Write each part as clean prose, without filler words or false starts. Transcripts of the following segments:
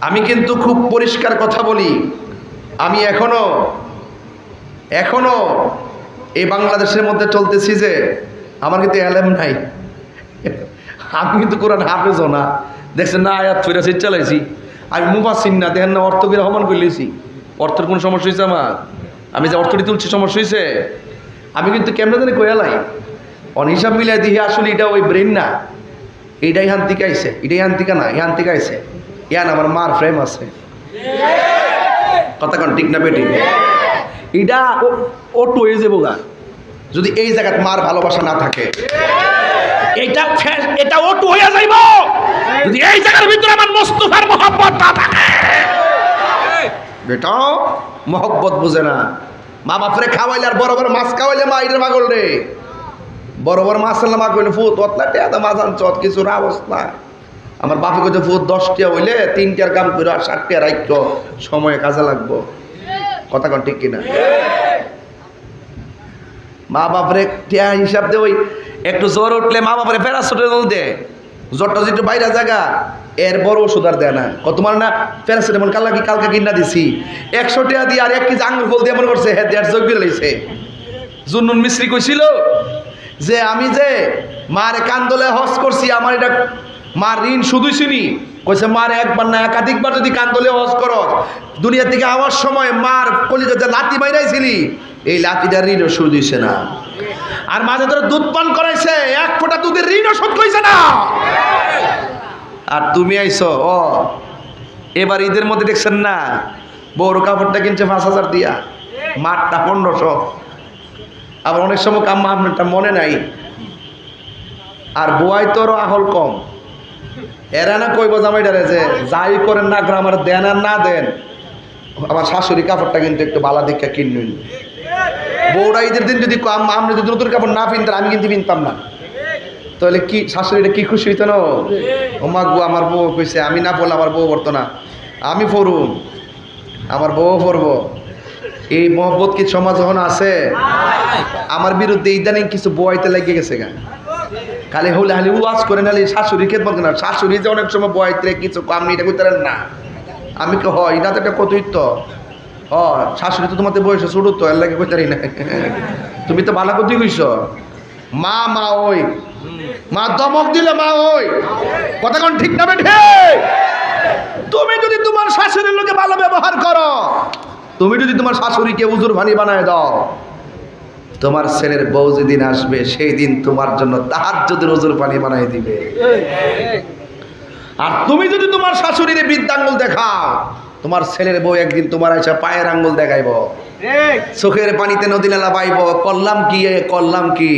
আমি কিন্তু খুব পরিষ্কার কথা বলি, আমি এখনো এই বাংলাদেশের মধ্যে চলতেছি যে আমার কিন্তু এলেম নাই, আমি কিন্তু কোরআন হাফেজও না। দেখছেন না, আয়াত ফিরে চালাইছি, আমি মুফাসসির না, দেখেন না অর্থ করে হমান করে লিছি। অর্থের কোন সমস্যা হয়েছে আমার? আমি যে অর্থটি তুলছি সমস্যা হয়েছে? আমি কিন্তু কেমনে জানি কয়ালাই অনহিসাব মিলাই দিই, আসলে এটা ওই ব্রেন না, এইটাই হান থেকে আইসে, এটাই হান থেকে না, ইহান থেকে আইসে। ইয়ান আমার মার ফ্রেম আছে, কথা কন ঠিক না বেটি? এটা ও টয়ে যাবো গা যদি এই জায়গায় মার ভালোবাসা না থাকে। এটা ও টয়ে যাইব যদি এই জায়গার ভিতরে আমার মুস্তাফার মহব্বত না থাকে। বেটা মহব্বত বুঝে না, মা বাপরে খাওয়াইলে আর বড় বড় মাছ খাওয়াইলে মা এটার মাগল রে, বড় বড় মাছ আনলে মা কইলে ফুট অতলা টেয়া মাছ আনছ কিছুর অবস্থা। আমার বাপে কইতে ফুট 10 টিয়া হইলে 3টার কাম করে আর 60 টিয়া রাখতো, সময়ে কাজে লাগবো, কথা কন ঠিক কিনা? মা বাপরে টিয়া হিসাব দে, ওই একটু জ্বর উঠলে মা বাপরে প্যারাসিটামল দে, জ্বরটা যেটা বাইরে জায়গা এর বড় ওষুধ আর দেয় না। কত মানে না প্যারাসিটামল কালকে কিনা দিছি 100 টাকা দিয়ে, আর 1 কেজি আঙুর ফল দিয়ে মনে করছে হ্যাঁ দেড় যোগ দিয়ে লাইছে। জুন্নুন মিস্ত্রি কইছিল যে আমি যে মারে কান্দলে হজ করছি, আমার এটা মার ঋণ শুধুই চিনি। কইছে মার একবার না একাধিকবার যদি কান্দলে হজ করস, দুনিয়া থেকে আওয়ার সময় মার কলিজাতে লাথি মাইরাইছিলি, এই লাথিটার ঋণও শোধ হইছে না। আর মাঝে ধরে দুধ পান করাইছে, 1 ফোঁটা দুধের ঋণও শোধ হইছে না। আর তুমি আইছো এবার ঈদের মধ্যে দেখছেন না, বড় কাপড়টা কিনছে 5,000 দিয়া, মারটা 1500। আবার অনেক সময় কাম্মা আপনারটা মনে নাই, আর বোয়াই তোর আহল কম, এরা না কইব জামাইটারে যে যাই করেন না গ্রামার দেন আর না দেন, আমার শাশুড়ি কাপড়টা কিন্তু একটু বালা দীক্ষা কিনুন। বউরা ঈদের দিন যদি আমরা যদি নতুন কাপড় না কিনতাম, আমি কিন্তু কিনতাম না, তাহলে কি শাশুড়িটা কি খুশি হইতো না? ও মা গো আমার বউ কইছে আমি না বললে আমার বউ পড়তো না, আমি পড়ুম, আমার বউ পড়বো। এই মহব্বত কি সমাজ এখন আছে? আমার বিরুদ্ধে ইদানিং কিছু বয়াইতে লেগে গেছে গা, খালি হলে খালি ওয়াজ করে নালি শাশুড়ি খেদমত না। শাশুড়ি যে অনেক সময় বয়াইতে কিছু আপনি এটা করতে না, আমি কে হয় এটা তো একটা কতই তো শাশুড়ি তো তোমাদের বয়সে ছোটো তো, এর লাগে কইতে না। তুমি তো ভালো কথাই কইছ, মা ওই মা দমক দিলে মা ওই, কথা কোন ঠিক না বেঠে? তুমি যদি তোমার শাশুড়ির লোকে ভালো ব্যবহার করো, তুমি যদি তোমার শাশুড়িকে উজুর ভানি বানায় দাও, তোমার ছেলের বউ যেদিন আসবে সেই দিন তোমার জন্য তাহাজ্জুদের উজুর পানি বানাই দিবে। আর তুমি যদি তোমার শাশুড়ির বৃদ্ধাঙ্গুল দেখাও, তোমার ছেলের বউ একদিন তোমার এসে পায়ের আঙ্গুল দেখাইব, চোখের পানিতে নদী নালা পাইব, করলাম কি।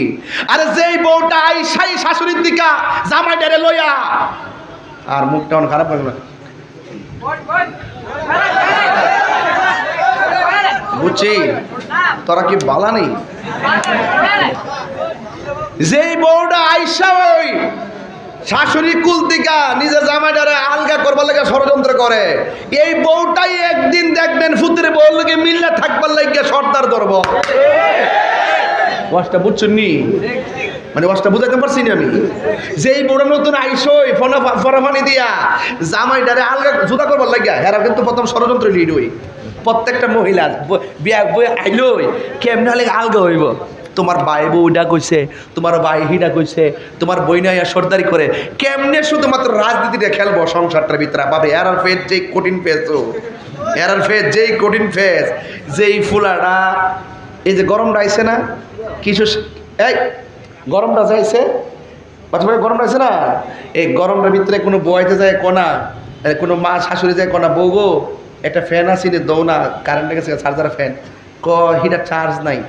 আরে যেই বউটা আইসাই শাশুড়ির দিকা জামাইটারে লইয়া, আর মুখটা অন খারাপ লাগলো, বুঝছি তোরা কি বালা নেই। যেই বউটা আইসা ওই শাশুড়ি কুল দিকা নিজের জামাইটারে আলগা করবার লাগে ষড়যন্ত্র করে, এই বউটাই একদিন দেখবেন ফুতের বউর লগে মিল্লা থাকবার লাগে সর্দার ধরব। ওয়াজটা বুঝছেন নি? মানে ওয়াজটা বুঝাইতে পারছি না আমি? যেই বউটা নতুন আইসই ফরাফানি দিয়া জামাইটারে আলগা জুদা করবার লাগিয়া, হেরা কিন্তু প্রথম ষড়যন্ত্র লিড হই। প্রত্যেকটা মহিলা বিয়া বই আইলই কেমনে হলে আলগা হইব, তোমার ভাই বউটা কইছে, তোমার ভাই হিডা কইছে, তোমার বই নাইয়া সর্দারি করে, কেমনে শুধুমাত্র রাজনীতিটা খেলবো সংসারটার ভিতরে। ভাবে এরার ফেজ যেই কঠিন ফেজ, যেই ফুলাটা এই যে গরমটা আইছে না, কিছু এই গরমটা যাইছে, গরমটা আছে না, এই গরমটার ভিতরে কোনো বইতে যায় কোনা, কোনো মা শাশুড়ি যায় কোনা, বউ গো একটা ফ্যান আছে দৌ না, কারেন্টের কাছে চার্জার ফ্যান, হিটা চার্জ নাই।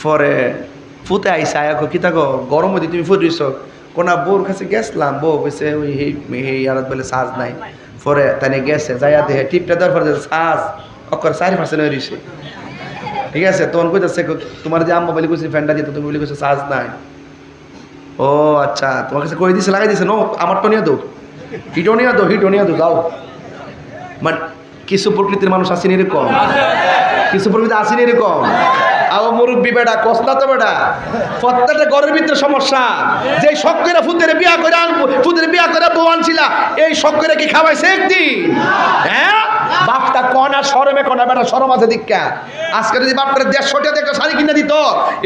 পরে ফুতে আইসা আয়াকো কি থাকো গরম হইতে তুমি ফুটিস কোনা, বউর কাছে গেছলাম, বউ কইছে ওই ইয়ারত বলে চার্জ নাই। পরে তাই গেছে যাইয়া দেখে টিপটা দেওয়ার পরে চার্জ অকর 4% হয়ে রয়েছে, ঠিক আছে। তখন কইতেছে তোমার যে আম্মা বলে কইছি ফ্যানটা দিতে, তুমি বলে কইছো চার্জ নাই। ও আচ্ছা, তোমার কাছে কই দিছে লাগাই দিছে, নো আমারটা নিয়ে দো, হিটও নিয়ে দো যাও। মানে কিছু প্রকৃতির মানুষ আসেনি এরকম, কিছু প্রকৃতি আসেনি এরকম। আও মুরব্বী বেটা কষ্ট তো বেটা প্রত্যেকটা ঘরের ভিতরে সমস্যা যে শখ করে ফুতের বিয়া করে বউ আনছিলা এই শখ করে কি খাওয়াইছে একদিন হ্যাঁ বাপটা কনা শরমে কনা বেটা শরম আছে দীক্ষা আজকে যদি বাপটা 150 টাকা একটা শাড়ি কিনে দিত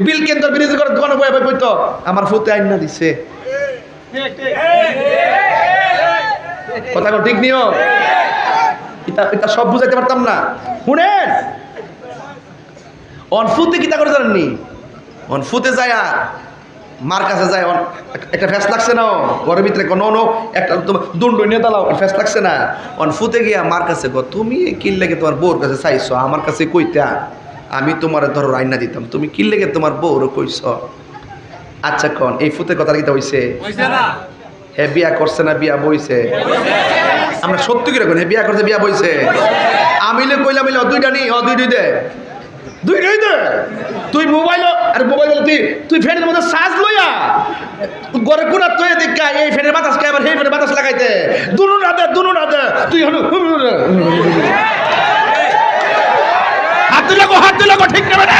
বিল কেন্দ্র বিনিয়োগ করে দোকানে বয়ে বই বইতো আমার ফুতে আইন না দিছে কথা ঠিক নিও এটা সব বুঝাইতে পারতাম না শুনেন অনফুতে কিতা করে জানেননি অনফুতে যায় মার কাছে যায় একটা ফ্যাস লাগছে না ঘরের ভিতরে কোনো একটা দণ্ড নিয়ে দাঁড়াও ফ্যাস লাগছে না অনফুতে গিয়া মার কাছে গো তুমি কিল লেগে তোমার বউর কাছে চাইছো আমার কাছে কইতা আমি তোমার ধরো রান্না দিতাম তুমি কিল লেগে তোমার বউরও কইছ আচ্ছা কন এই ফুতে কথা কিতা হইছে হে বিয়া করছে না বিয়া বইছে আমরা সত্যি করে হে বিয়া করছে বিয়া বইছে আমিলে কইলাম দুইটা নি দুই দে তুই মোবাইল আর মোবাইল তুই ফ্যানের মধ্যে চার্জ লইয়া ঘরে কোনা তুই দেখা এই ফ্যানের বাতাস খাই আবার সেই ফ্যানের বাতাস লাগাইতে দুনু না দে তুই হলো হাত লাগো ঠিক না বেটা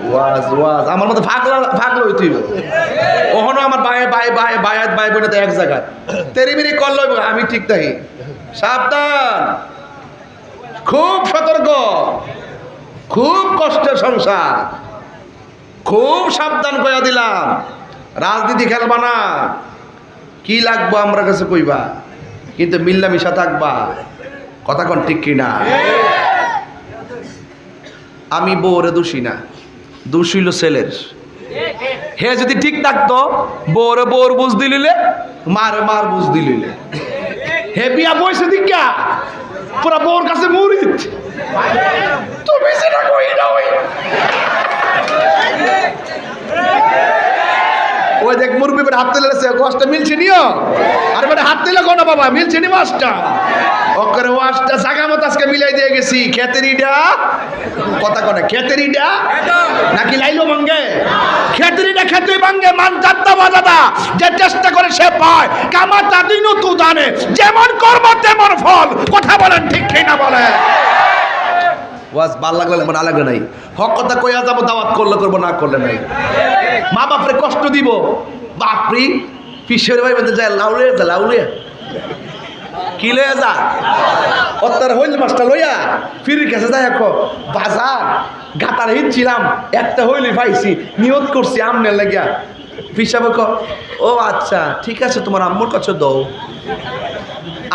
ওয়াজ আমার মতো ভাগলো তুই ওখানে আমার বাই বোনে এক জায়গা তেরিবিরি কল লইব আমি ঠিক থাকি সাবধান খুব সতর্ক খুব কষ্টের সংসার খুব সাবধান কইয়া দিলাম রাজনীতি খেলবা না কি লাগবো আমরা কাছে কইবা কিন্তু মিল্লামিশা থাকবা কথা কোন ঠিক কিনা আমি বউরে দোষী না দোষ হইল ছেলের হে যদি ঠিক থাকতো বউরে বউর বুঝ দিলিলে মার বুঝ দিলিলে হে বিয়া বয়সে দিকা পুরা বউর কাছে মুরিদ তুমি সেটা কই না ওই দেখ মুরবি বেটা হাত তুলে কষ্ট মিলছে নিও আর বেটা হাত তুলে কোন বাবা মিলছে নি মাছটা ওকরে ওয়াশটা জায়গা মতো আজকে মিলাই দিয়ে গেছি খেতেরিটা কথা কনে খেতেরিটা নাকি লাইলো মঙ্গে খেতেরিটা খেতে ভাঙ্গে মান জাত্তা বাজাদা যে চেষ্টা করে সে পায় কামাতা দিনু তু জানে যেমন কর্ম তেমন ফল কথা বলেন ঠিক কিনা বলেন ওয়াজ ভাল লাগলে না লাগলে নাই হক কথা কইয়া যাবো দাওয়াত করলে করবো না করলে নাই মা বাপরে কষ্ট দিব বাপরি পিসের ভাই বলতে যায় লাউলে কি লইয়া যা অত্যার হইল মাছটা লইয়া ফিরির কাছে যায় এক বাজার গাতার হিচ্ছিলাম একটা হইলি পাইছি নিয়ত করছি আমনে লাগিয়া পিসাবে ও আচ্ছা ঠিক আছে তোমার আম্মুর কাছে দাও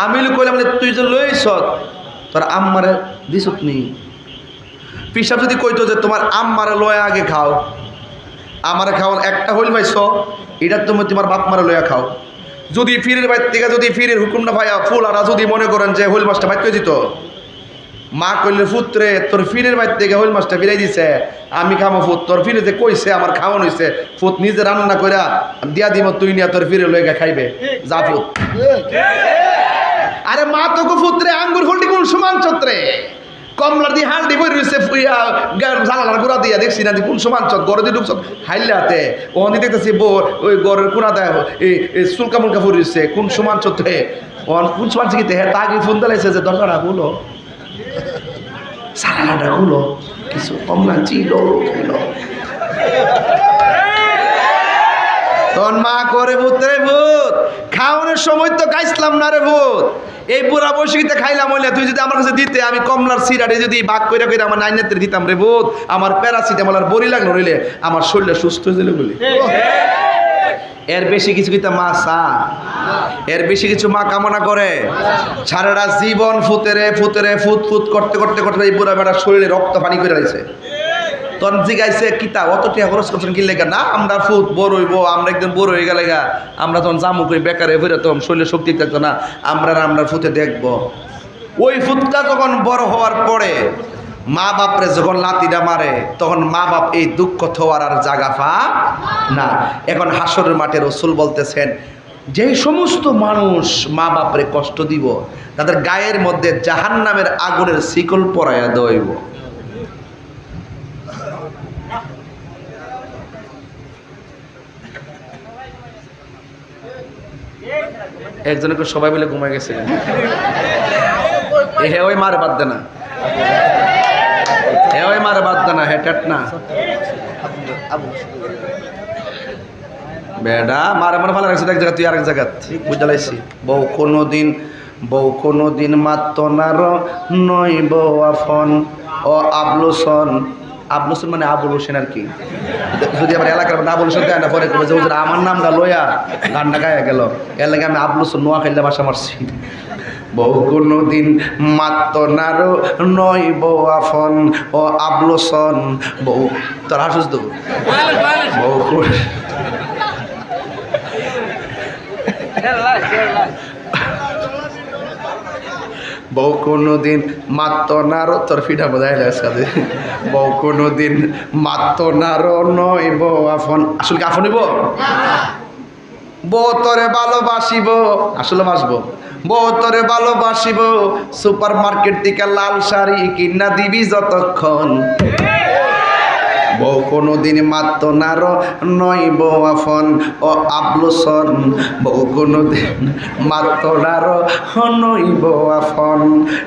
আমি কইলাম তুই যে লইছ তোর আম্মারে দিছত নি পিসাব যদি কইতো যে তোমার আম্মারে লয়া আগে খাও আমারে খাওয়ান একটা হইল পাইছ এটা তুমি তোমার বাপ মারে লয়া খাও যদি ফিরের বাইর থেকে যদি ফিরের হুকুমটা ভাইয়া ফুল আর যদি মনে করেন যে হইল মাছটা বাইর করে দিত মা কইলে ফুতরে তোর ফিরের বাইর থেকে হইল মাছটা ফিরাই দিছে আমি খামো ফুত তোর ফিরে যে কইছে আমার খাওয়ান হইছে ফুত নিজে রান্না কইরা দিয়া দিব তুই নিয়ে তোর ফিরে লইয়া খাইবে যা ফুত আরে মা তোকে ফুতরে আঙ্গুর ফুলটি কোন সমান চত্রে কমলা দিয়ে হালদি বই রয়েছে জানালার গোড়া দিয়া দেখছি না কোন সমান চত গড়ে দিয়ে ঢুকছ হাইলাতে ওখানে দেখতেছি ওই গড়ের কোনা দেয় এই চুলকা মুলকা ফুল রয়েছে কোন সমান চত্রে কোন সমান চিকিতে হ্যাঁ তাকে ফোন দিলাইছে যে দরকারটা খুলো জানালাটা খুলো কিছু কমলা ছিল তখন মা করে ভূত রে ভূত খাওয়ানোর সময় তো খাইছিলাম না রে ভূত এই বুড়া বসিতে খাইলাম হইলে তুই যদি আমার কাছে দিতে আমি কমলার সিরাটে যদি বাক কইরা কইরা আমার নাইনাতে দিতাম রে ভূত আমার প্যারাসিটামল আর বড়ি লাগলো রইলে আমার শরীরটা সুস্থ হয়ে গেল বলি এর বেশি কিছু কিতা মা চা এর বেশি কিছু মা কামনা করে সারাটা জীবন ফুতেরে ফুত ফুত করতে করতে করতে এই বুড়া বেড়ার শরীরে রক্ত পানি করে রয়েছে তখন জিগাইছে কিতা অত টিয়া খরচ করছেন কি লেগা না আমরা ফুত বড় হইব আমরা একদম বড় হয়ে গেলে আমরা তখন জামু করে বেকারে ফিরে তখন শরীরে শক্তি থাকতো না আমরা ফুতে দেখবো ওই ফুতটা যখন বড় হওয়ার পরে মা বাপরে যখন লাতিটা মারে তখন মা বাপ এই দুঃখ থোয়ার আর জাগা পা না এখন হাসরের মাঠে রসুল বলতেছেন যে সমস্ত মানুষ মা বাপরে কষ্ট দিব তাদের গায়ের মধ্যে জাহান্নামের আগুনের শিকল পরাইয়া দইব একজনকে সবাই মিলে ঘুমায় গেছে হে ওই মারে বাদ দে না, হে ওই মারে বাদ দে না, হে টেট না বেডা মারে মনে ভালো রাখছে এক জায়গা তুই আরেক জায়গা বুঝতে লাইছি। বউ কোনোদিন মাত্র নার নই বউ আফন ও আবলুসন। আবলুসন মানে আবুল হোসেন আর কি। যদি আমার এলাকার আবুল হোসেন দেয় না পরে করবে যে আমার নামটা লইয়া গানটা গায়ে গেল, এর লাগে আমি আবলুসন নোয়া খাইলে বাসা মারছি। বউ কোনোদিন মাত্র নার নই বউ আফন ও আবলুসন। বউ তোর হাসুস তো বউ বউ কোনোদিন মাত্র নারো তোর ফিটা বোঝাই লাগে। বউ কোনোদিন মাত্র নারো নয় বউ আফন। আসলে কি আফনিব? বউ তোরে ভালোবাসিব, আসলে বাসবো। বউ তোরে ভালোবাসিব, সুপার মার্কেট থেকে লাল শাড়ি কিনা দিবি যতক্ষণ। বউ কোনোদিন মাত্র নারো নয় বউ আফন ও আবলুসন। বউ কোনোদিন মাত্র নারো নয় বউ আফন।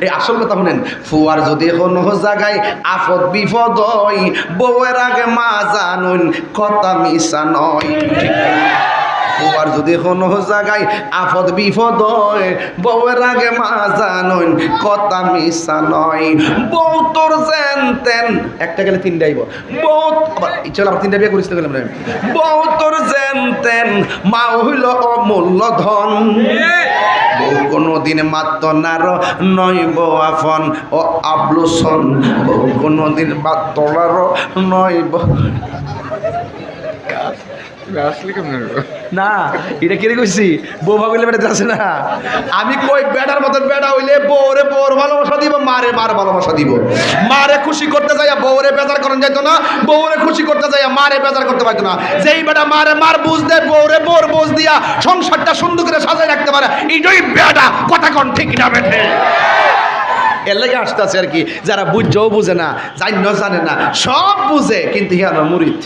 এই আসল কথা শুনেন, ফুয়ার যদি কোনো জায়গায় আফদ বিপদ হয়, বউয়ের আগে মা জানুন কথা মিশা নয়। ফুয়ার যদি কোনো জায়গায় আফদ বিপদ হয়, বউয়ের আগে মা জানুন কথা মিশা নয়। বউ তোর যেন তেন একটা গেলে তিনটা আইব। বউ চল আমার তিনটা বিয়ে করিস গেলাম। বউ তোর যেন তেন মা হইল অমূল্য ধন। বউ কোনোদিন মাত্র নার নয় বউ আফন ও আবলুসন। বউ কোনোদিন মাত্র নার নয় বউ। না এটা কেড়ে কইছি বউ ভাগলে বেড়াতে আছে না। আমি কই বেড়ার মতন বেড়া হইলে বউরে বউর ভালোবাসা দিব, মারে মার ভালোবাসা দিব। মারে খুশি করতে যাইয়া বউরে বেজার করেন যাইতো না, বউরে খুশি করতে যাইয়া মারে বেজার করতে পারতো না। যেই বেটা মারে মার বুঝ দেয়, বউরে বউর বুঝ দিয়া সংসারটা সুন্দর করে সাজায় রাখতে পারে, এইটাই বেটা। কথা কোন ঠিক না বেঠে? এর লাগে আসতে আছে আর কি, যারা বুঝছেও বুঝে না, জানে না, সব বুঝে কিন্তু হিয়ানো মুরিদ।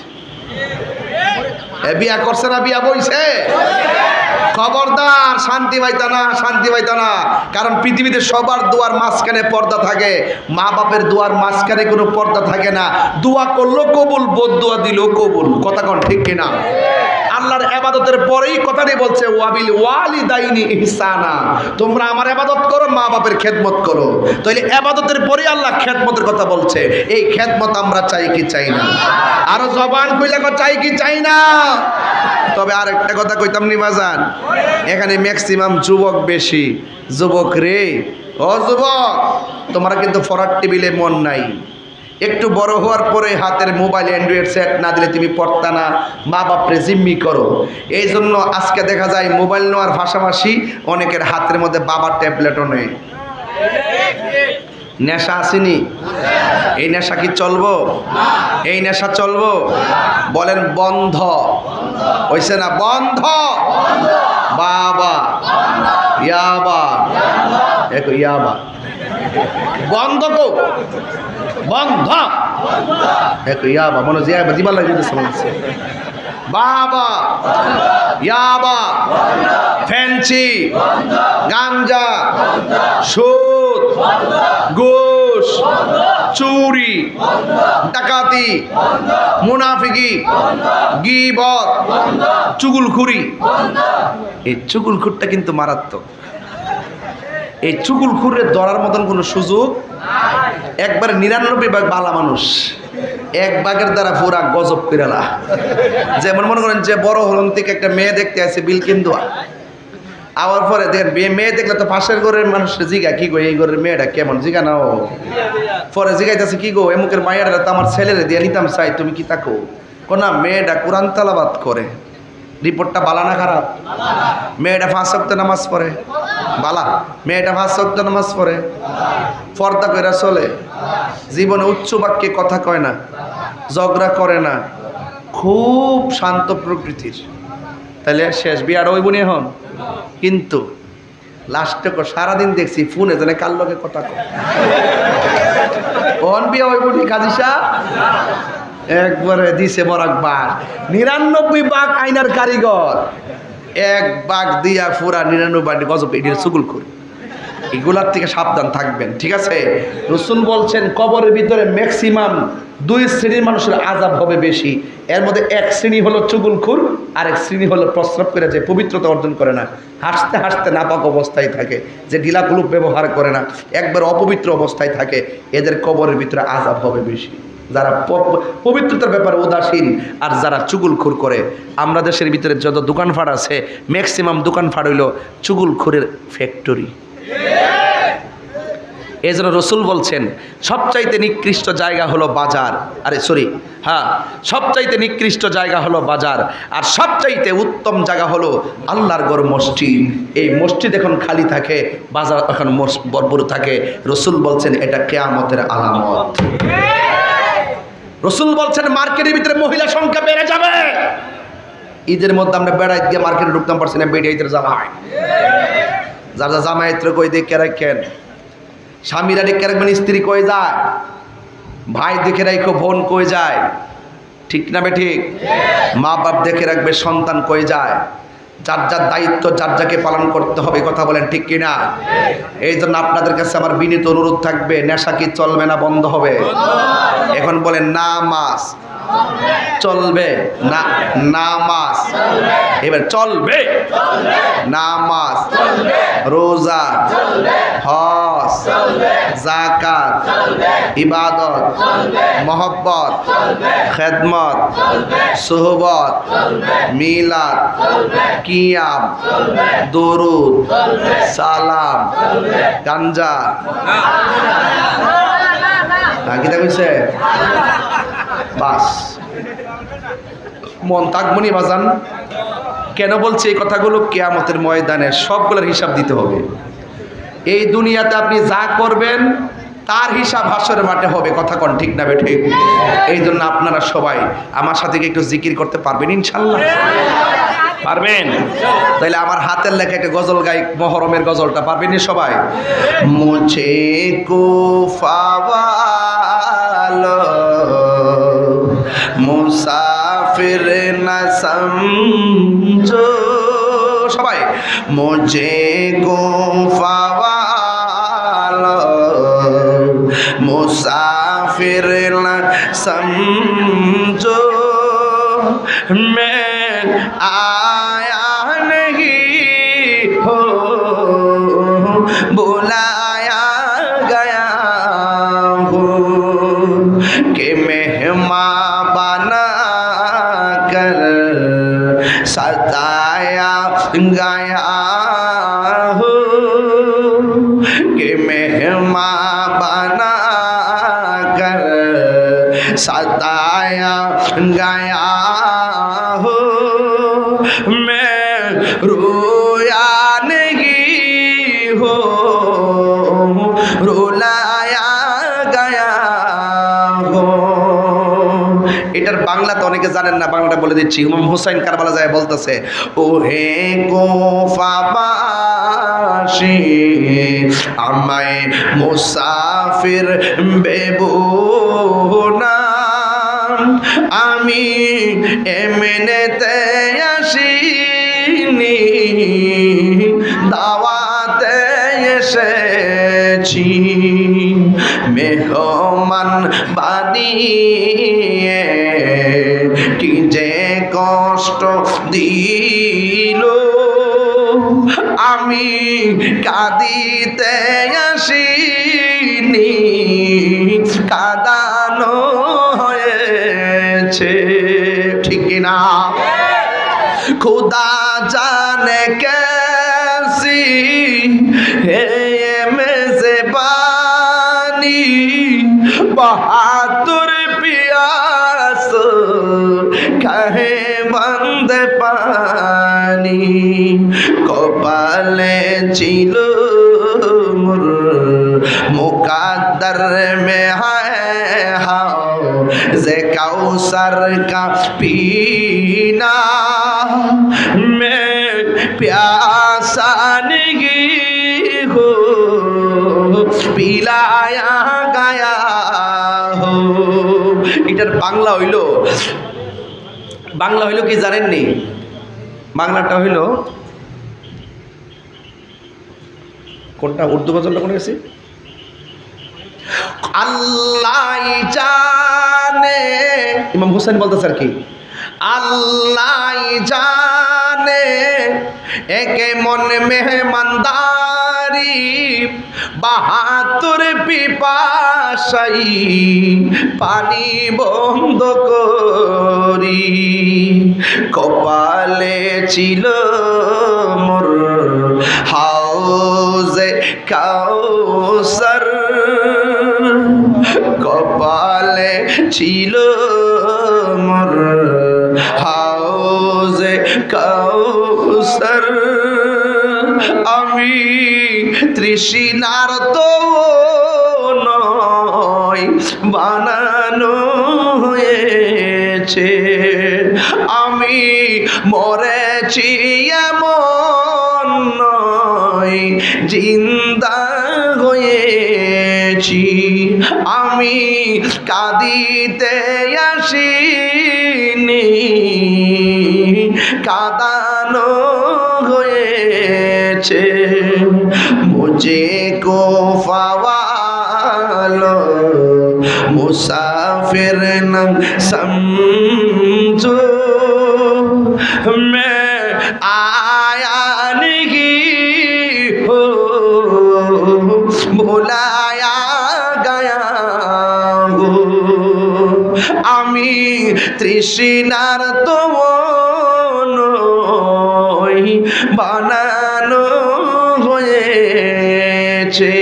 বিয়া করছে না, বিয়া বইছে, খবরদার শান্তি পাইতা না, শান্তি পাইতা না। কারণ পৃথিবীতে সবার দুয়ার মাঝখানে পর্দা থাকে, মা বাপের দুয়ার মাঝখানে কোনো পর্দা থাকে না। দোয়া করলো কবুল, বদদুয়া দিলেও কবুল। কথা কোন ঠিক কিনা? আল্লাহর ইবাদতের পরেই কথাটি বলছে ওয়াবিল ওয়ালিদাইনি ইহসানা, তোমরা আমার ইবাদত করো, মা বাপের খেদমত করো। তাহলে ইবাদতের পরেই আল্লাহ খেদমতের কথা বলছে। এই খেদমত আমরা চাই কি চাই না? আরো জবান কইলা চাই কি চাই না? তবে আর একটা কথা কইতাম নি বাজান, এখানে ম্যাক্সিমাম যুবক বেশি। যুবক রে, ও যুবক, তোমরা কিন্তু ফরাট টেবিলে মন নাই। একটু বড় হওয়ার পরে হাতের মোবাইল অ্যান্ড্রয়েড সেট না দিলে তুমি পড়তা না, মা বাপরে জিম্মি করো। এই জন্য আজকে দেখা যায় মোবাইল নেওয়ার পাশাপাশি অনেকের হাতের মধ্যে বাবার ট্যাবলেটও নেই। নেশা আসেনি? এই নেশা কি চলবো? এই নেশা চলবো? বলেন বন্ধ হইছে না? বন্ধ। বাবা ইয়াবা, দেখো ইয়াবা বন্ধ কো, বন্ধ দেখো ইয়াবা মনে জিয়া জিবা লাগে সমস্যা। বাবা ইয়াবা, ফ্যান্সি, গাঞ্জা, সুদ, ঘুষ, চুরি, ডাকাতি, মুনাফিকি, গীবত, চুগলখুরি। এই চুগলখুরটা কিন্তু মারাত্মক। এই চুগলখুরের ধরার মতন কোনো সুযোগ একবারে 99 ভালো মানুষ, এক ভাগের দ্বারা পুরা গজব কইরালা। যেমন মনে করেন যে বড় হলন থেকে একটা মেয়ে দেখতে আছে বিলকিন্দুয়া, আবার পরে দেখেন মেয়ে দেখলে তো পাশের ঘরের মানুষের জিগা কি গো এই ঘরের মেয়েটা কেমন, জিগা নাও। পরে জিগাইতেছে কি গো এমুকের মায়েরা তো আমার ছেলেরে দিয়ে নিতাম চাই, তুমি কি তাকো? কোনা মেয়েটা কোরআন তালাবাত করে। রিপোর্টটা বালা না খারাপ? মেয়েটা 5 ওয়াক্ত নামাজ পড়ে, বালা। মেয়েটা 5 ওয়াক্ত নামাজ পড়ে, পর্দা কইরা চলে, জীবনে উচ্চ বাক্যে কথা কয় না, ঝগড়া করে না, খুব শান্ত প্রকৃতির। তাহলে শেষ বিয়াটা ওই বোন এখন। কিন্তু লাস্টে সারাদিন দেখছি ফোনে জানে কার লগে কথা কয়। ওহন বিয়া ওই বোনই কাজিসা একবারে দিছে বরাকবার। 99 ভাগ আইনার কারিগর, এক ভাগ দিয়া পুরা 99 গজব। এটির চুগলখুর। এগুলার থেকে সাবধান থাকবেন, ঠিক আছে? রাসূল বলছেন কবরের ভিতরে ম্যাক্সিমাম 2 শ্রেণীর মানুষের আযাব হবে বেশি। এর মধ্যে এক শ্রেণী হলো চুগলখোর, আর এক শ্রেণী হলো প্রস্রাব করে যে পবিত্রতা অর্জন করে না, হাসতে হাসতে নাপাক অবস্থায় থাকে, যে ঢিলা কুলুপ ব্যবহার করে না, একবার অপবিত্র অবস্থায় থাকে, এদের কবরের ভিতরে আযাব হবে বেশি। যারা পবিত্রতার ব্যাপারে উদাসীন আর যারা চুগলখোর করে। আমরা দেশের ভিতরে যত দোকানপাট আছে ম্যাক্সিমাম দোকানপাট হইল চুগলখোরের ফ্যাক্টরি। এই জন্য রসুল বলছেন সবচাইতে নিকৃষ্ট জায়গা হলো বাজার, সবচাইতে নিকৃষ্ট জায়গা হলো বাজার, আর সবচাইতে উত্তম জায়গা হলো আল্লাহর ঘর মসজিদ। এই মসজিদ এখন খালি থাকে, বাজার এখন ভরপুর থাকে। রসুল বলছেন এটা কিয়ামতের আলামত। রসুল বলছেন মার্কেটের ভিতরে মহিলা সংখ্যা বেড়ে যাবে। ঈদের মধ্যে আমরা বেড়াই দিয়ে মার্কেটে ঢুকতাম পারছি না, বেড়াইতে জামাই যারা জামাইত্র কই দেখে রাখেন, স্বামীরা দেখে রাখবেন স্ত্রী কই যায়, ভাই দেখে রাখো বোন কই যায়, ঠিক না বে ঠিক? মা বাপ দেখে রাখবে সন্তান কই যায়। যার যার দায়িত্ব যার যাকে পালন করতে হবে, কথা বলেন ঠিক কিনা? এই জন্য আপনাদের কাছে আমার বিনীত অনুরোধ থাকবে, নেশা কি চলবে না বন্ধ হবে? এখন বলেন নামাজ চলবে না, নামাজ এবার চলবে, নামাজ, রোজা, হজ, যাকাত, ইবাদত, মহব্বত, খেদমত, সোহবত, মিলাদ, কিয়াম, দরুদ, সালাম, গাঞ্জা, কিতা কইছে? বাস মন তাকমনি বাজান। কেন বলছে এই কথাগুলো? কিয়ামতের ময়দানে সবগুলোর হিসাব দিতে হবে। এই দুনিয়াতে আপনি যা করবেন তার হিসাব হাসরের মাঠে হবে, কথা কোন ঠিক না বেঠিক? এই জন্য আপনারা সবাই আমার সাথে একটু জিকির করতে পারবেন ইনশাল্লাহ? পারবেন? তাইলে আমার হাতের লেখা একটা গজল গাই, মহরমের গজলটা পারবেন সবাই? মুঝে কুফাওয়ালো মুসাফির না সমঝো, সবাই মুঝে কুফাওয়ালো মুসাফির না সমঝো, मैं आया नहीं हो बुलाया गया हूँ कि मेहमान बना कर सताया गया हूँ, कि मेहमान बना कर सताया गया हो, मैं रोया नहीं हो रुलाया गया हो। এটার বাংলাতে অনেকে জানেন না, বাংলাটা বলে দিচ্ছি। ইমাম হুসাইন কারবালা যায় বলতেছে, ও হে কুফাবাসী আমায় মুসাফির বেবুনা, আমি এমনেতে আসিনি দাওয়াতে এসেছি, মেহমান বানিয়ে কি যে কষ্ট দিল, আমি কাঁদিতে আসিনি কাঁদানো হয়েছে, ঠিক না? खुदा जाने कैसी है ये मेज़बानी, बहादुर प्यास कहे बंद पानी, कपाले चिलो मुर मुकद्दर में है हाओ जे कौसर का पीना, मैं प्यासा नहीं हो पिलाया गया हो। এটার বাংলা হইল কি জানেননি? বাংলাটা হইল কোনটা উর্দু গজলটা কোন গেছে? আল্লাহ জানে, ইমাম হুসেন বলতেছে আর কি, আল্লাহ জানে একে মন মেহমানদারি, বাহাতুর পিপাসাই পানি বন্ধ করি, কপালে ছিল মোর হাউজে কাউসার, কপালে ছিল মোর হাউজে কাউসার, আমি তৃষ্ণার তো নয় বানানো হয়েছে, আমি মরেছি এমন নয় জিন্দা হয়েছি, আমি কাঁদিতে আসিনি কাঁদানো হয়েছে, মুঝে কো ফাওয়ালো মুসাফির না সমঝো, मैं आया नहीं हो बुलाया गया हो, আমি তৃষ্ণার তো নই বানানো হয়েছে।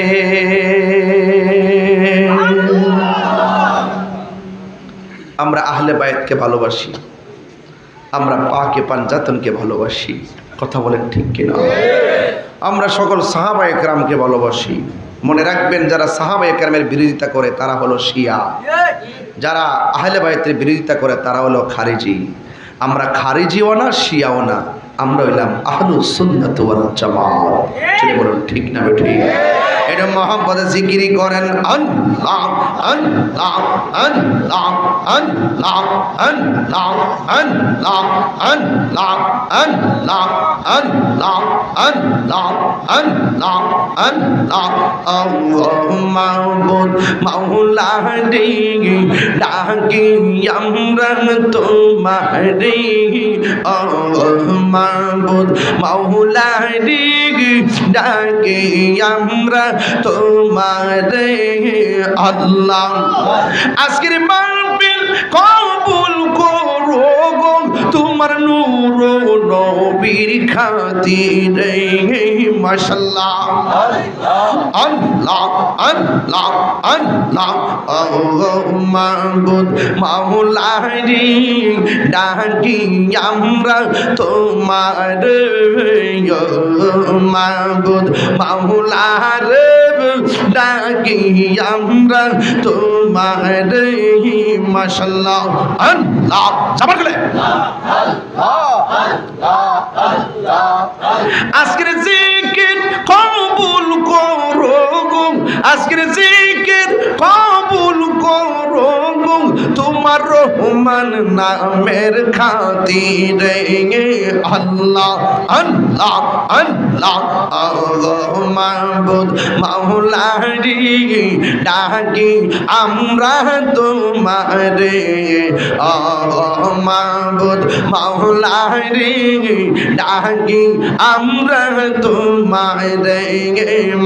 আমরা আহলে বায়তকে ভালোবাসি, আমরা পাকে পাঞ্জাতনকে ভালোবাসি, কথা বলেন ঠিক কিনা? আমরা সকল সাহাবায়ে কেরামকে ভালোবাসি। মনে রাখবেন, যারা সাহাবায়ে কেরামের বিরোধিতা করে তারা হলো শিয়া, যারা আহলে বায়তের বিরোধিতা করে তারা হলো খারিজি। আমরা খারিজিও না শিয়াও না, আমরা হইলাম আহলুস সুন্নাত ওয়াল জামাত। বলুন ঠিক না বেঠিক? এটা মহব্বতে জিকির করেন, আল্লাহ আল্লাহ আল্লাহ আল্লাহ আল্লাহ আল্লাহ আল্লাহ আল্লাহ আল্লাহ আল্লাহ আল্লাহ আল্লাহ, আল্লাহ মাবুদ মাওলা দিগি ডাকি আমরা তোমারে, আল্লাহ মাবুদ মাওলা দিগি ডাকি আমরা তোমারে, আল্লাহ আজকের মাহফিল কবুল করো গো তোমার নূর নবীর খাতিরে, মাশাআল্লাহ আল্লাহ আল্লাহ আল্লাহ, আল্লাহ মাবুদ মাওলা রে ডাকি আমরা তোমারে, মাবুদ মাওলা রে ডাকি আমরা তোমারে, মাশাআল্লাহ আল্লাহ সবার গলে আজকের জিকির কবুল করো গো, আজকের জিকির কবুল করো গো তোমার রহমান নামের খাতিরে, আল্লাহ আল্লাহ আল্লাহ, আল্লাহ মাবুদ মাওলা রে ডাকি আমরা তোমারে, আল্লাহ মাবুদ মাওলা রে ডাকি আমরা তোমারে,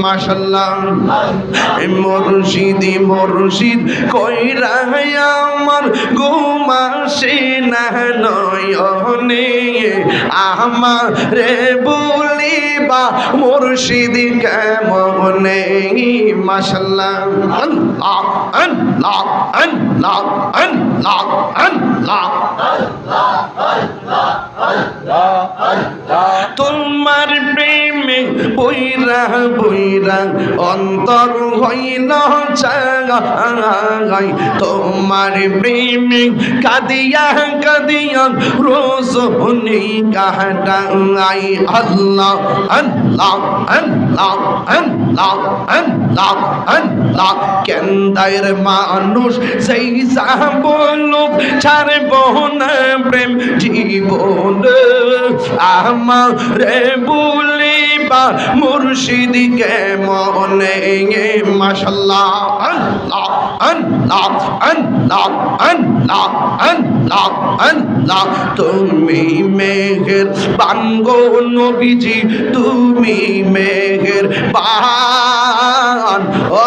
মাশাআল্লাহ মুর্শিদি মুর্শিদ কইরা আমার ঘুম আসে না নয়নে, আমারে বলিবা মুর্শিদ কেমনে, মাশাআল্লাহ আল্লাহ আল্লাহ আল্লাহ আল্লাহ আল্লাহ তোমার প্রেমে বইরা বইরা অন্তর হইল চাই, তোমার প্রেমে কাঁদিয়া কাঁদিয়া রোজনি কাটাই, আল্লাহ আল্লাহ আল্লাহ আল্লাহ আল্লাহ আল্লাহ, কেন্দায়ের মানুষ সেই বলো ছাড়ব না প্রেম জীবন, আমারে বলিব বা মুর্শিদকে মনে মাশাআল্লাহ আল্লাহ আল্লাহ আল্লাহ আল্লাহ আল্লাহ আল্লাহ তুমি মেহেরবান গো নবীজি তুমি মেহেরবান ও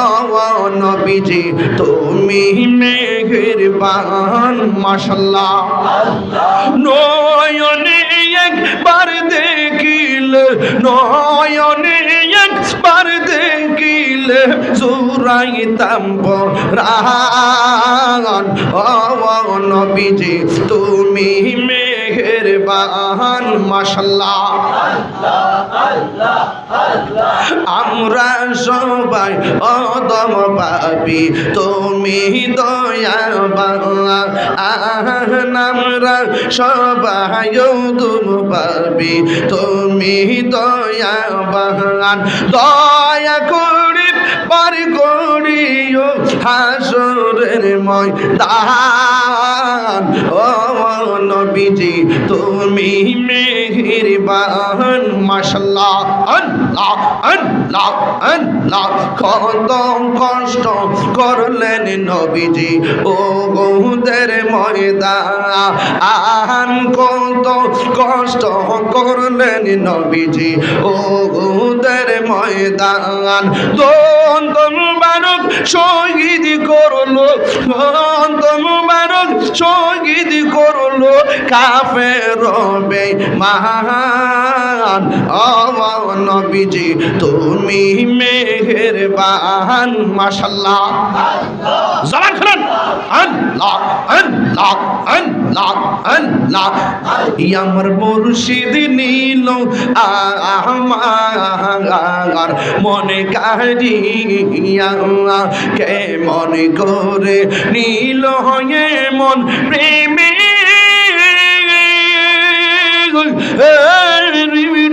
নবীজি তুমি মেহেরবান মাশাআল্লাহ নয়নে একবার দেখিলে নয়নে একবার দেখিলে জুরাইতাম পরাণ ও নবীজি তুমি মেহেরবান মাশাআল্লাহ আমরা সবাই অদম পাপী তুমি দয়াবান আমরা সবাই অদম পাপী তুমি দয়াবান দয়া করে পার করিও হাসরের ময়দান ও নবীজি তুমি মেহেরবান মাশাআল্লাহ আল্লাহ আল্লাহ আল্লাহ কত কষ্ট করলেন নবীজি ও উহুদের ময়দান কত কষ্ট করলেন নবীজি ও উহুদের ময়দান দন্ত মুবারক শহীদ করলো দন্ত মুবারক শহীদ করলো কাফের বেঈমান ও নবীজি তুমি মেহেরবান মাশাআল্লাহ জবান খুলুন আল্লাহ আল্লাহ আল্লাহ আল্লাহ আমার মুর্শিদ নীল আমার মনে কারিয়া কে মনে করে নীল হয়ে মন প্রেমে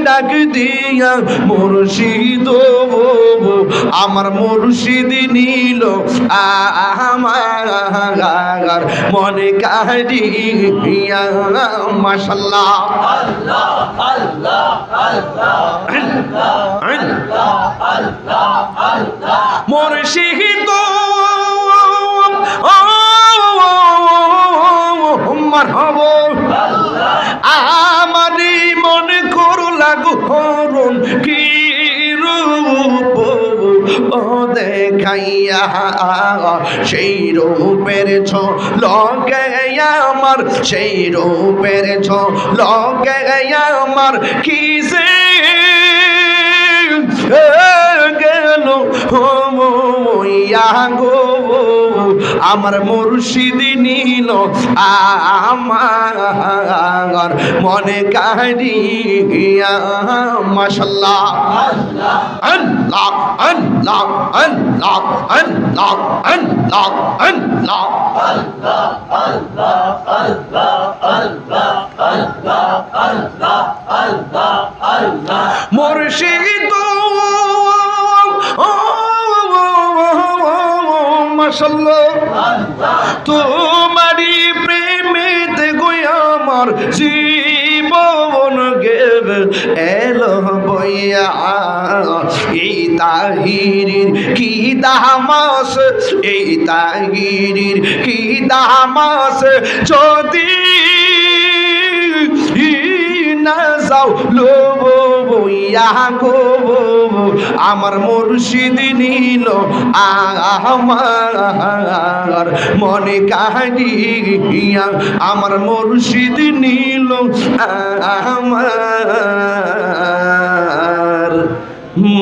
ডাক দিয়া মুর্শিদ আমার মুর্শিদ নীল আমার মনে কারিয়া মাশাআল্লাহ আল্লাহ আল্লাহ আল্লাহ আল্লাহ আল্লাহ মুর্শিদ মারহাবা আমারি মনে করো লাগু হরণ কি রূপ ও দেখাইয়া সেই রূপের লগে আমার সেই রূপের লগে আমার কিসে গেল গো আমার মুর্শিদ নীল আমার মনে কারিয়া মাশাআল্লাহ আল্লাহ আল্লাহ আল্লাহ আল্লাহ আল্লাহ আল্লাহ মুর্শিদ মাশাআল্লাহ তোমারি প্রেমেতে গো আমার জীবন গেবে এলো বইয়া এই তাহিরির কি দামাস এই তাহিরির কি দামাস যদি না যাও লোবো বইয়া গো আমার মুর্শিদ নীল আমার মনে কারিয়া আমার মুর্শিদ নীল আমার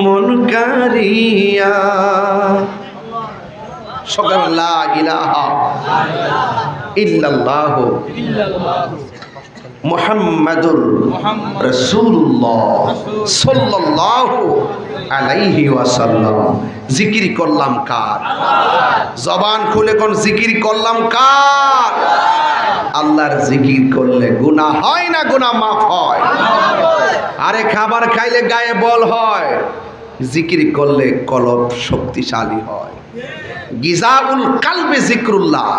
মন কারিয়া সকল লা ইলাহা ইল্লাল্লাহ মুহাম্মাদুর রাসূলুল্লাহ সাল্লাল্লাহু আলাইহি ওয়াসাল্লাম। জিকির করলাম কার? জবান খুলে কোন জিকির করলাম কার? আল্লাহর জিকির করলে গুনাহ হয় না গুনাহ মাফ হয়? আরে খাবার খাইলে গায়ে বল হয়, জিকির করলে কলব শক্তিশালী হয়। গিজাউল কালবে জিক্রুল্লাহ,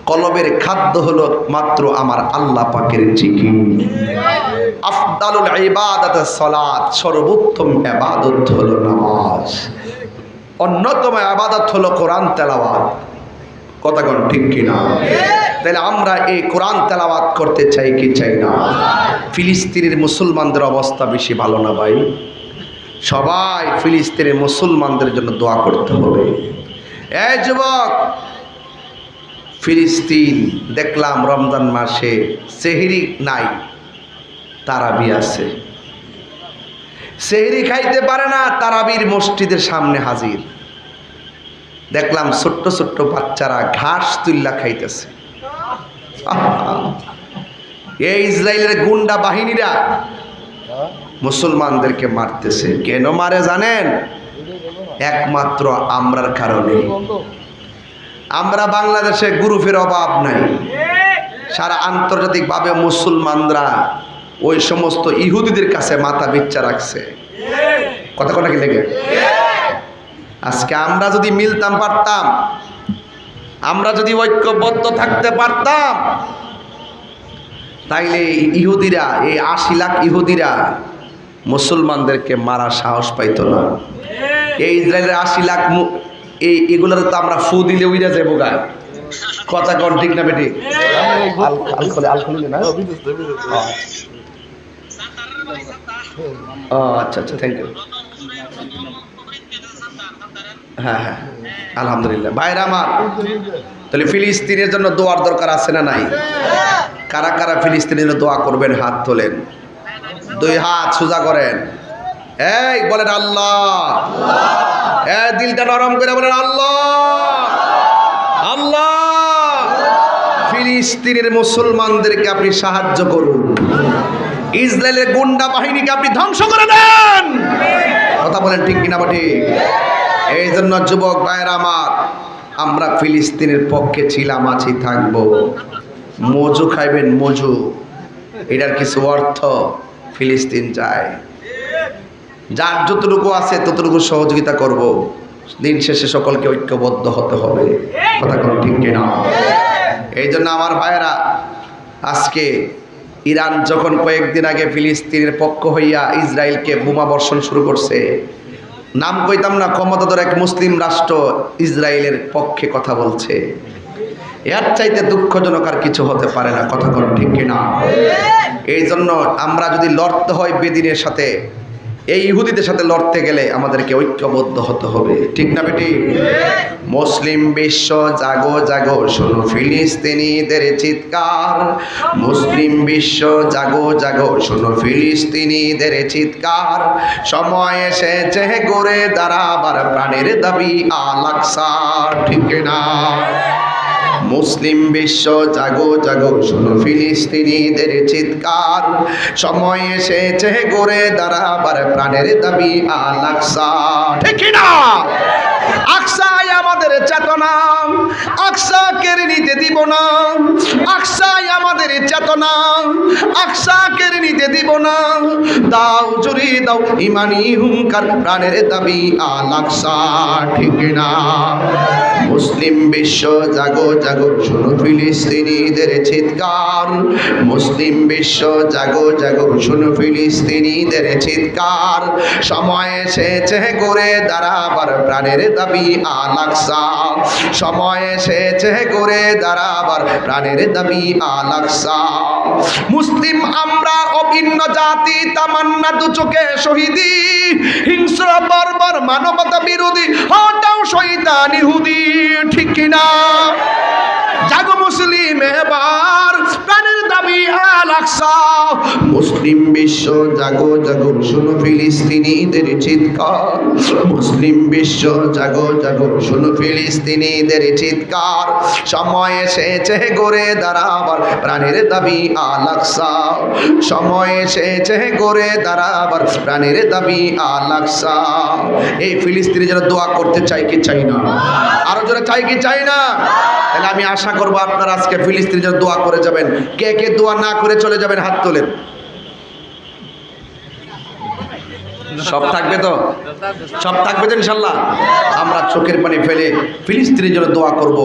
কলবের খাদ্য হলো মাত্র আমার আল্লাহ পাকের জিকির। আফদালুল ইবাদাতুস সালাত, সর্বোত্তম ইবাদত হলো নামাজ, অন্যতম ইবাদত হলো কোরআন তেলাওয়াত। কথা কোন ঠিক কিনা? তাহলে আমরা এই কোরআন তেলাওয়াত করতে চাই কি চাই না? ফিলিস্তিনের মুসলমানদের অবস্থা বেশি ভালো না ভাই। সবাই ফিলিস্তিনের মুসলমানদের জন্য দোয়া করতে হবে। এই যুবক, ফিলিস্তিন দেখলাম রমজান মাসে সেহরি নাই, তারাবি আছে। সেহরি খাইতে পারে না, তারাবির মসজিদের সামনে হাজির। দেখলাম ছোট্ট ছোট্ট বাচ্চারা ঘাস তুল্লা খাইতেছে। এই ইসরায়েলের গুন্ডা বাহিনীরা মুসলমানদেরকে মারতেছে। কেন মারে জানেন? একমাত্র আমরার কারণে। আমরা বাংলাদেশে গ্রুপের অভাব নাই। সারা আন্তর্জাতিকভাবে মুসলমানরা ওই সমস্ত ইহুদিদের কাছে মাথা বিচ্ছা রাখছে। কথা কথা কি লেগে? আজকে আমরা যদি মিলতাম পারতাম, আমরা যদি ঐক্যবদ্ধ থাকতে পারতাম, তাইলে ইহুদিরা, এই ৮০ লাখ ইহুদিরা মুসলমানদেরকে মারার সাহস পাইতো না। এই ইসরায়েলের ৮০ লাখ এগুলোর তো আমরা ফু দিলে উইরা যাবো গা। কথা কন ঠিক না বেটি? আচ্ছা আচ্ছা, থ্যাংক ইউ। হ্যাঁ হ্যাঁ, আলহামদুলিল্লাহ। ভাইরা আমার, তাহলে ফিলিস্তিনের জন্য দোয়ার দরকার আছে না নাই? কারা কারা ফিলিস্তিনের জন্য দোয়া করবেন? হাত তোলেন, দুই হাত সোজা করেন। এই বলেন আল্লাহ। দিলটা নরম করে বলেন আল্লাহ আল্লাহ। ফিলিস্তিনের মুসলমানদেরকে আপনি সাহায্য করুন, ইসরায়েলের গুন্ডা বাহিনীকে আপনি ধ্বংস করে দেন। কথা বলেন ঠিক কিনা বাটি? এই জন্য যুবক ভাইয়েরা আমার, আমরা ফিলিস্তিনের পক্ষে ছিলাম, আছি, থাকবো। মজু খাইবেন, মজু, এটার কিছু অর্থ। ফিলিস্তিন চায়, যার যতটুকু আছে ততটুকু সহযোগিতা করব। দিন শেষে সকলকে ঐক্যবদ্ধ হতে হবে। কথা কোনো ঠিক কিনা? এই জন্য আমার ভাইয়েরা, আজকে ইরান যখন কয়েকদিন আগে ফিলিস্তিনের পক্ষ হইয়া ইসরায়েলকে বোমা বর্ষণ শুরু করছে, নাম কইতাম না, ক্ষমতাধর এক মুসলিম রাষ্ট্র ইসরায়েলের পক্ষে কথা বলছে। এর চাইতে দুঃখজনক আর কিছু হতে পারে না। কথা কোনো ঠিক কিনা? এই জন্য আমরা যদি লড়তে হয় বেদিনের সাথে, এই ইহুদিদের সাথে লড়তে গেলে আমাদেরকে ঐক্যবদ্ধ হতে হবে। ঠিক না বেটি? মুসলিম বিশ্ব জাগো জাগো, শোনো ফিলিস্তিনিদের চিৎকার। মুসলিম বিশ্ব জাগো জাগো, শোনো ফিলিস্তিনিদের চিৎকার। সময় এসেছে গড়ে দাঁড়াবার প্রাণের দাবি আল আকসা। ঠিক না? মুসলিম বিশ্ব জাগো জাগো, শোনো ফিলিস্তিনিদের চিৎকার। সময় এসেছে গড়ে দাঁড়াবার প্রাণের দাবি আল আকসা। ঠিক না? আকসাই আমাদের চেতনা, আকসা কেড়ে নিতে দিব না। আকসাই আমাদের চেতনা, আকসা কেড়ে নিতে দিব না। দাও জুড়ি দাও ইমানি হুঙ্কার, প্রাণের দাবি আল আকসা। ঠিক না? মুসলিম বিশ্ব জাগো জাগো, শোনো ফিলিস্তিনিদের চিৎকার। মুসলিম বিশ্ব জাগো জাগো, শোনো ফিলিস্তিনিদের চিৎকার। সময় এসেছে গড়ে দাঁড়াবার প্রাণের দাবি আল আকসা। সময় এসেছে গড়ে দাঁড়াবার প্রাণের দাবি আল আকসা। মুসলিম আমরা অভিন্ন জাতি, তামান্না দু চোখে শহীদি। হিংস্র বর্বর মানবতা বিরোধী, হটাও শয়তান ইহুদি। ঠিক কিনা? জাগো মুসলিম এবার, প্রাণের দাবি আল আকসা। মুসলিম বিশ্ব জাগো জাগো, শোনো ফিলিস্তিনিদের চিৎকার। মুসলিম বিশ্ব জাগো জাগো, শোনো ফিলিস্তিনিদের চিৎকার। সময় এসেছে গড়ে দাঁড়াবার প্রাণের দাবি আল আকসা। সময় এসেছে গড়ে দাঁড়াবার প্রাণের দাবি আল আকসা। এই ফিলিস্তিনি যারা দোয়া করতে চাই কি চাই না? আরো যারা চাই কি চাই না? তাহলে আমি আশা করবো আপনারা আজকে ফিলিস্তিনের জন্য দোয়া করে যাবেন। কে কে দোয়া না করে চলে যাবেন? হাত তোলেন। সব থাকবে তো? সব থাকবে তো ইনশাল্লাহ? আমরা চোখের পানি ফেলে ফিলিস্তিনের জন্য দোয়া করব।